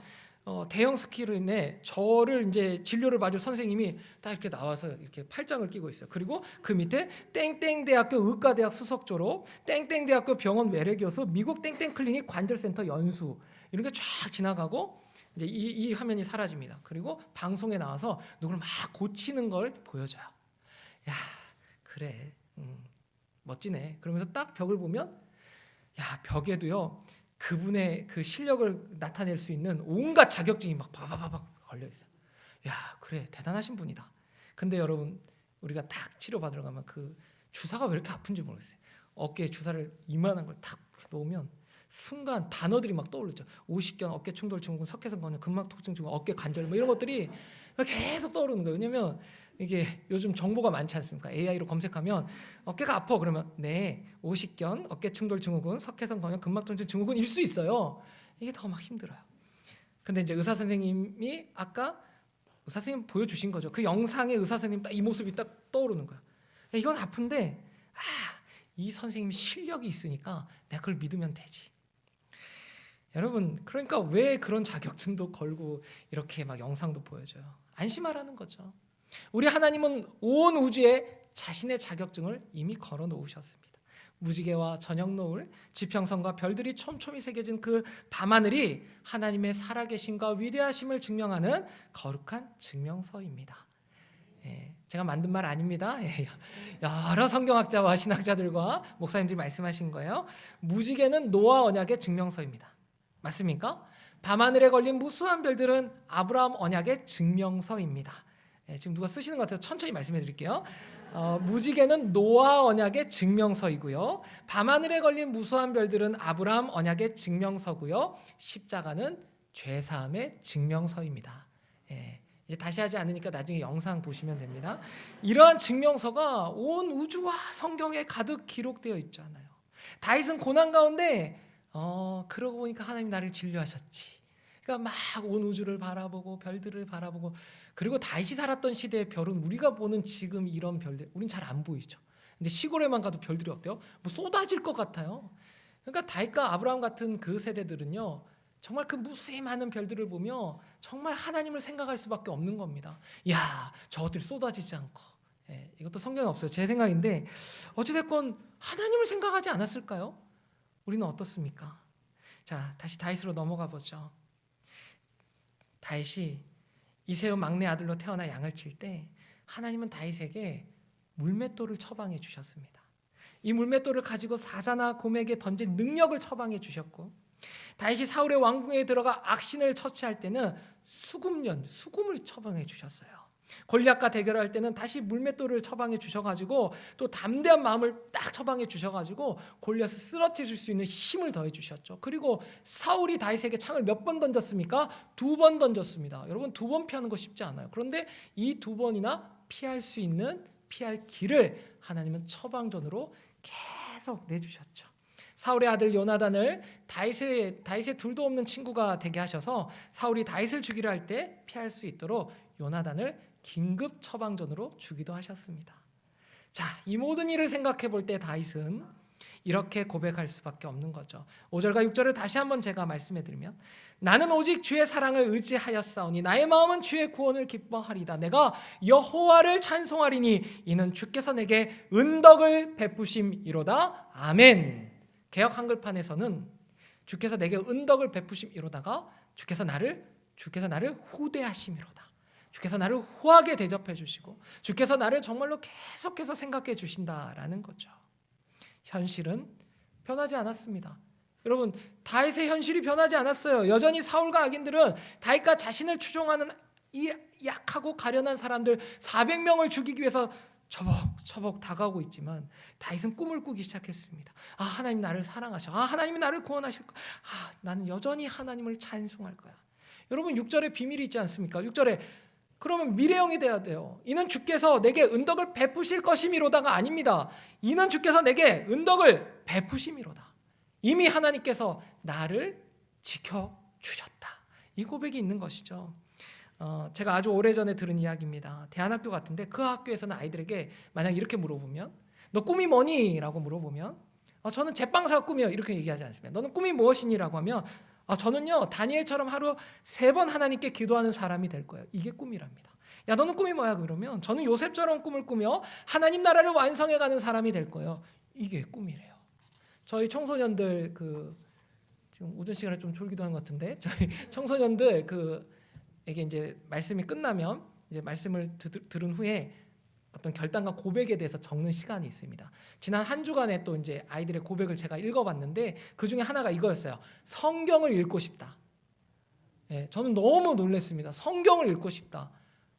대형 스크린에 저를 이제 진료를 봐줄 선생님이 딱 이렇게 나와서 이렇게 팔짱을 끼고 있어요. 그리고 그 밑에 땡땡대학교 의과대학 수석 졸업, 땡땡대학교 병원 외래교수, 미국 땡땡 클리닉 관절센터 연수 이런 게 쫙 지나가고 이제 이 화면이 사라집니다. 그리고 방송에 나와서 누구를 막 고치는 걸 보여줘요. 야, 그래. 멋지네. 그러면서 딱 벽을 보면 야, 벽에도요. 그분의 그 실력을 나타낼 수 있는 온갖 자격증이 막 바바바박 걸려 있어요. 야, 그래. 대단하신 분이다. 근데 여러분, 우리가 딱 치료 받으러 가면 그 주사가 왜 이렇게 아픈지 모르겠어요. 어깨에 주사를 이만한 걸 탁 놓으면 순간 단어들이 막 떠오르죠. 오십견, 어깨 충돌 증후군, 석회성 건염, 근막 통증 증후군, 어깨 관절 뭐 이런 것들이 계속 떠오르는 거예요. 왜냐면 이게 요즘 정보가 많지 않습니까? AI로 검색하면 어깨가 아파 그러면 네, 오십견, 어깨 충돌 증후군, 석회성 건염, 근막 통증 증후군일 수 있어요. 이게 더 막 힘들어요. 근데 이제 의사 선생님이 아까 의사 선생님 보여주신 거죠. 그 영상에 의사 선생님 딱 이 모습이 딱 떠오르는 거예요. 이건 아픈데 이 선생님 실력이 있으니까 내가 그걸 믿으면 되지. 여러분, 그러니까 왜 그런 자격증도 걸고 이렇게 막 영상도 보여줘요? 안심하라는 거죠. 우리 하나님은 온 우주에 자신의 자격증을 이미 걸어 놓으셨습니다. 무지개와 저녁 노을, 지평선과 별들이 촘촘히 새겨진 그 밤하늘이 하나님의 살아계심과 위대하심을 증명하는 거룩한 증명서입니다. 제가 만든 말 아닙니다. 여러 성경학자와 신학자들과 목사님들이 말씀하신 거예요. 무지개는 노아 언약의 증명서입니다. 맞습니까? 밤하늘에 걸린 무수한 별들은 아브라함 언약의 증명서입니다. 지금 누가 쓰시는 것 같아서 천천히 말씀해 드릴게요. 무지개는 노아 언약의 증명서이고요. 밤하늘에 걸린 무수한 별들은 아브라함 언약의 증명서고요. 십자가는 죄사함의 증명서입니다. 이제 다시 하지 않으니까 나중에 영상 보시면 됩니다. 이러한 증명서가 온 우주와 성경에 가득 기록되어 있잖아요. 다윗은 고난 가운데 그러고 보니까 하나님 나를 진료하셨지. 그러니까 막 온 우주를 바라보고 별들을 바라보고 그리고 다윗이 살았던 시대의 별은 우리가 보는 지금 이런 별들 우린 잘 안 보이죠. 근데 시골에만 가도 별들이 어때요? 뭐 쏟아질 것 같아요. 그러니까 다윗과 아브라함 같은 그 세대들은요. 정말 그 무수히 많은 별들을 보며 정말 하나님을 생각할 수밖에 없는 겁니다. 야, 저것들이 쏟아지지 않고. 이것도 성경에 없어요. 제 생각인데 어찌됐건 하나님을 생각하지 않았을까요? 우리는 어떻습니까? 자, 다시 다윗으로 넘어가 보죠. 다윗이 이새의 막내 아들로 태어나 양을 칠 때 하나님은 다윗에게 물맷돌을 처방해 주셨습니다. 이 물맷돌을 가지고 사자나 곰에게 던질 능력을 처방해 주셨고 다윗이 사울의 왕궁에 들어가 악신을 처치할 때는 수금을 처방해 주셨어요. 골리앗과 대결할 때는 다시 물맷돌을 처방해 주셔가지고 또 담대한 마음을 딱 처방해 주셔가지고 골리앗을 쓰러뜨릴 수 있는 힘을 더해 주셨죠. 그리고 사울이 다윗에게 창을 몇 번 던졌습니까? 2번 던졌습니다. 여러분 2번 피하는 거 쉽지 않아요. 그런데 이 2번이나 피할 수 있는 피할 길을 하나님은 처방전으로 계속 내주셨죠. 사울의 아들 요나단을 다윗의 둘도 없는 친구가 되게 하셔서 사울이 다윗을 죽이려 할 때 피할 수 있도록 요나단을 긴급 처방전으로 주기도 하셨습니다. 자, 이 모든 일을 생각해 볼 때 다윗은 이렇게 고백할 수밖에 없는 거죠. 5절과 6절을 다시 한번 제가 말씀해 드리면, 나는 오직 주의 사랑을 의지하였사오니 나의 마음은 주의 구원을 기뻐하리다. 내가 여호와를 찬송하리니 이는 주께서 내게 은덕을 베푸심이로다. 아멘. 개역 한글판에서는 주께서 내게 은덕을 베푸심이로다가 주께서 나를 후대하심이로다. 주께서 나를 후하게 대접해 주시고 주께서 나를 정말로 계속해서 생각해 주신다라는 거죠. 현실은 변하지 않았습니다. 여러분, 다윗의 현실이 변하지 않았어요. 여전히 사울과 악인들은 다윗과 자신을 추종하는 이 약하고 가련한 사람들 400명을 죽이기 위해서 처벅처벅 다가오고 있지만 다윗은 꿈을 꾸기 시작했습니다. 아, 하나님 나를 사랑하셔. 아, 하나님이 나를 구원하실 거야. 아, 나는 여전히 하나님을 찬송할 거야. 여러분, 6절에 비밀이 있지 않습니까? 6절에 그러면 미래형이 돼야 돼요. 이는 주께서 내게 은덕을 베푸실 것임이로다가 아닙니다. 이는 주께서 내게 은덕을 베푸심이로다. 이미 하나님께서 나를 지켜주셨다. 이 고백이 있는 것이죠. 제가 아주 오래전에 들은 이야기입니다. 대안학교 같은데 그 학교에서는 아이들에게 만약 이렇게 물어보면 너 꿈이 뭐니? 라고 물어보면 저는 제빵사가 꿈이요. 이렇게 얘기하지 않습니다. 너는 꿈이 무엇이니? 라고 하면 저는요 다니엘처럼 하루 3번 하나님께 기도하는 사람이 될 거예요. 이게 꿈이랍니다. 야, 너는 꿈이 뭐야? 그러면 저는 요셉처럼 꿈을 꾸며 하나님 나라를 완성해가는 사람이 될 거예요. 이게 꿈이래요. 저희 청소년들 지금 오전 시간에 좀 졸기도 한 것 같은데 저희 청소년들 에게 이제 말씀이 끝나면 이제 말씀을 들은 후에 어떤 결단과 고백에 대해서 적는 시간이 있습니다. 지난 한 주간에 또 이제 아이들의 고백을 제가 읽어봤는데 그 중에 하나가 이거였어요. 성경을 읽고 싶다. 예, 저는 너무 놀랐습니다. 성경을 읽고 싶다.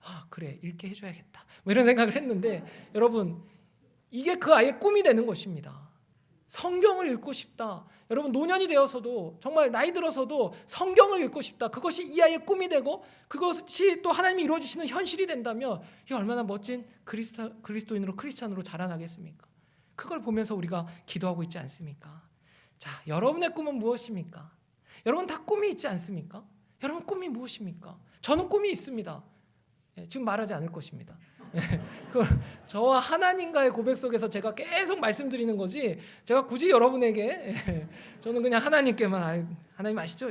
아, 그래, 읽게 해줘야겠다. 뭐 이런 생각을 했는데 여러분, 이게 그 아이의 꿈이 되는 것입니다. 성경을 읽고 싶다. 여러분, 노년이 되어서도 정말 나이 들어서도 성경을 읽고 싶다. 그것이 이 아이의 꿈이 되고 그것이 또 하나님이 이루어주시는 현실이 된다면 이게 얼마나 멋진 그리스도인으로 크리스찬으로 자라나겠습니까? 그걸 보면서 우리가 기도하고 있지 않습니까? 자, 여러분의 꿈은 무엇입니까? 여러분 다 꿈이 있지 않습니까? 여러분 꿈이 무엇입니까? 저는 꿈이 있습니다. 지금 말하지 않을 것입니다. 저와 하나님과의 고백 속에서 제가 계속 말씀드리는 거지 제가 굳이 여러분에게 저는 그냥 하나님께만 하나님 아시죠?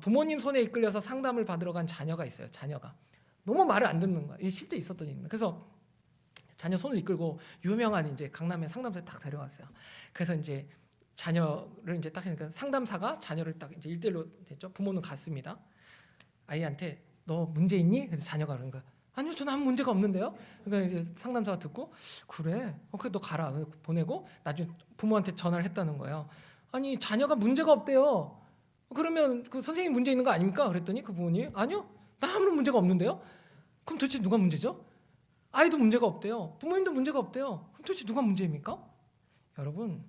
부모님 손에 이끌려서 상담을 받으러 간 자녀가 있어요. 자녀가 너무 말을 안 듣는 거야. 이게 실제 있었던 일입니다. 그래서 자녀 손을 이끌고 유명한 이제 강남의 상담소에 딱 데려갔어요. 그래서 이제 자녀를 이제 딱 하니까 상담사가 자녀를 딱 이제 1대1로 됐죠. 부모는 갔습니다. 아이한테 너 문제 있니? 그래서 자녀가 그러는 거야. 아니요, 저는 아무 문제가 없는데요. 그러니까 이제 상담사가 듣고 그래, 그래 너 가라. 보내고 나중에 부모한테 전화를 했다는 거예요. 아니, 자녀가 문제가 없대요. 그러면 그 선생님 문제 있는 거 아닙니까? 그랬더니 그 부모님이 아니요, 나 아무런 문제가 없는데요. 그럼 도대체 누가 문제죠? 아이도 문제가 없대요. 부모님도 문제가 없대요. 그럼 도대체 누가 문제입니까? 여러분,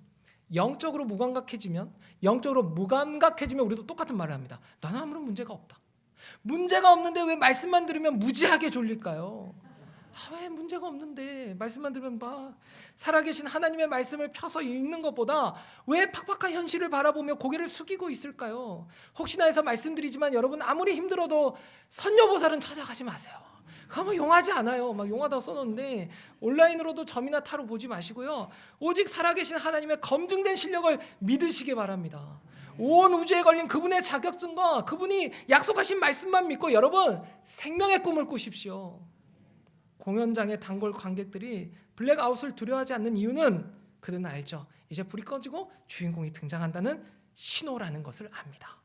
영적으로 무감각해지면 우리도 똑같은 말을 합니다. 나는 아무런 문제가 없다. 문제가 없는데 왜 말씀만 들으면 무지하게 졸릴까요? 왜 문제가 없는데 말씀만 들으면 막 살아계신 하나님의 말씀을 펴서 읽는 것보다 왜 팍팍한 현실을 바라보며 고개를 숙이고 있을까요? 혹시나 해서 말씀드리지만 여러분, 아무리 힘들어도 선녀보살은 찾아가지 마세요. 그거 용하지 않아요. 막 용하다고 써놓는데 온라인으로도 점이나 타로 보지 마시고요. 오직 살아계신 하나님의 검증된 실력을 믿으시기 바랍니다. 온 우주에 걸린 그분의 자격증과 그분이 약속하신 말씀만 믿고 여러분 생명의 꿈을 꾸십시오. 공연장의 단골 관객들이 블랙아웃을 두려워하지 않는 이유는 그들은 알죠. 이제 불이 꺼지고 주인공이 등장한다는 신호라는 것을 압니다.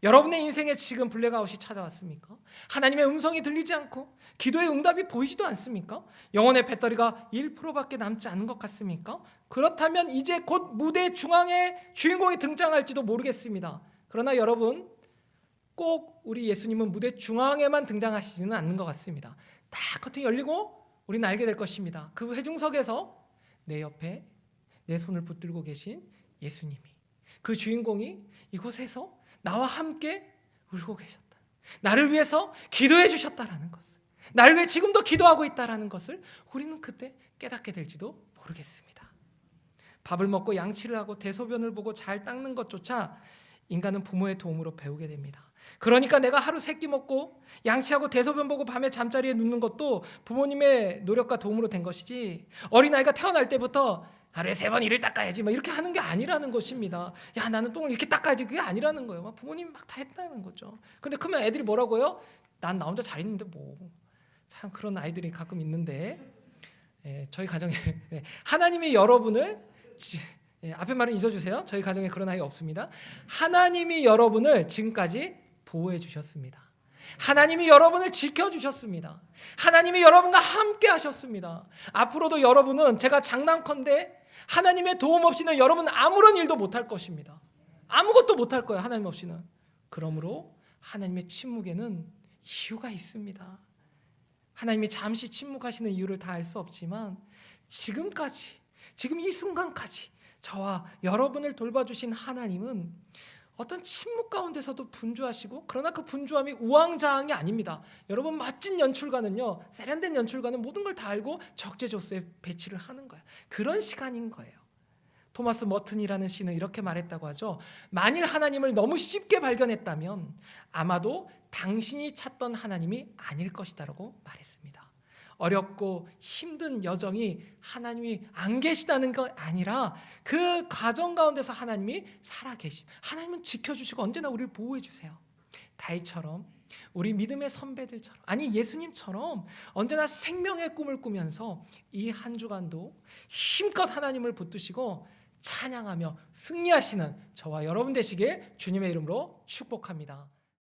여러분의 인생에 지금 블랙아웃이 찾아왔습니까? 하나님의 음성이 들리지 않고 기도의 응답이 보이지도 않습니까? 영혼의 배터리가 1%밖에 남지 않은 것 같습니까? 그렇다면 이제 곧 무대 중앙에 주인공이 등장할지도 모르겠습니다. 그러나 여러분, 꼭 우리 예수님은 무대 중앙에만 등장하시지는 않는 것 같습니다. 딱 커튼이 열리고 우리는 알게 될 것입니다. 그 회중석에서 내 옆에 내 손을 붙들고 계신 예수님이, 그 주인공이 이곳에서 나와 함께 울고 계셨다. 나를 위해서 기도해 주셨다라는 것을, 나를 위해 지금도 기도하고 있다라는 것을 우리는 그때 깨닫게 될지도 모르겠습니다. 밥을 먹고 양치를 하고 대소변을 보고 잘 닦는 것조차 인간은 부모의 도움으로 배우게 됩니다. 그러니까 내가 하루 세끼 먹고 양치하고 대소변 보고 밤에 잠자리에 눕는 것도 부모님의 노력과 도움으로 된 것이지, 어린아이가 태어날 때부터 하루에 3번 이를 닦아야지 막 이렇게 하는 게 아니라는 것입니다. 야, 나는 똥을 이렇게 닦아야지, 그게 아니라는 거예요. 막 부모님이 막 다 했다는 거죠. 근데 크면 애들이 뭐라고요? 난 나 혼자 잘 있는데 뭐. 참 그런 아이들이 가끔 있는데, 저희 가정에 하나님이 여러분을 앞에 말은 잊어주세요. 저희 가정에 그런 아이 없습니다. 하나님이 여러분을 지금까지 보호해 주셨습니다. 하나님이 여러분을 지켜주셨습니다. 하나님이 여러분과 함께 하셨습니다. 앞으로도 여러분은, 제가 장난컨대 하나님의 도움 없이는 여러분 아무런 일도 못할 것입니다. 아무것도 못할 거예요, 하나님 없이는. 그러므로 하나님의 침묵에는 이유가 있습니다. 하나님이 잠시 침묵하시는 이유를 다 알 수 없지만 지금까지, 지금 이 순간까지 저와 여러분을 돌봐주신 하나님은 어떤 침묵 가운데서도 분주하시고, 그러나 그 분주함이 우왕좌왕이 아닙니다. 여러분, 멋진 연출가는요, 세련된 연출가는 모든 걸 다 알고 적재조소에 배치를 하는 거예요. 그런 시간인 거예요. 토마스 머튼이라는 시인은 이렇게 말했다고 하죠. 만일 하나님을 너무 쉽게 발견했다면 아마도 당신이 찾던 하나님이 아닐 것이다라고 말했습니다. 어렵고 힘든 여정이 하나님이 안 계시다는 거 아니라 그 과정 가운데서 하나님이 살아계심, 하나님은 지켜주시고 언제나 우리를 보호해 주세요. 다윗처럼, 우리 믿음의 선배들처럼, 아니 예수님처럼 언제나 생명의 꿈을 꾸면서 이 한 주간도 힘껏 하나님을 붙드시고 찬양하며 승리하시는 저와 여러분 되시길 주님의 이름으로 축복합니다.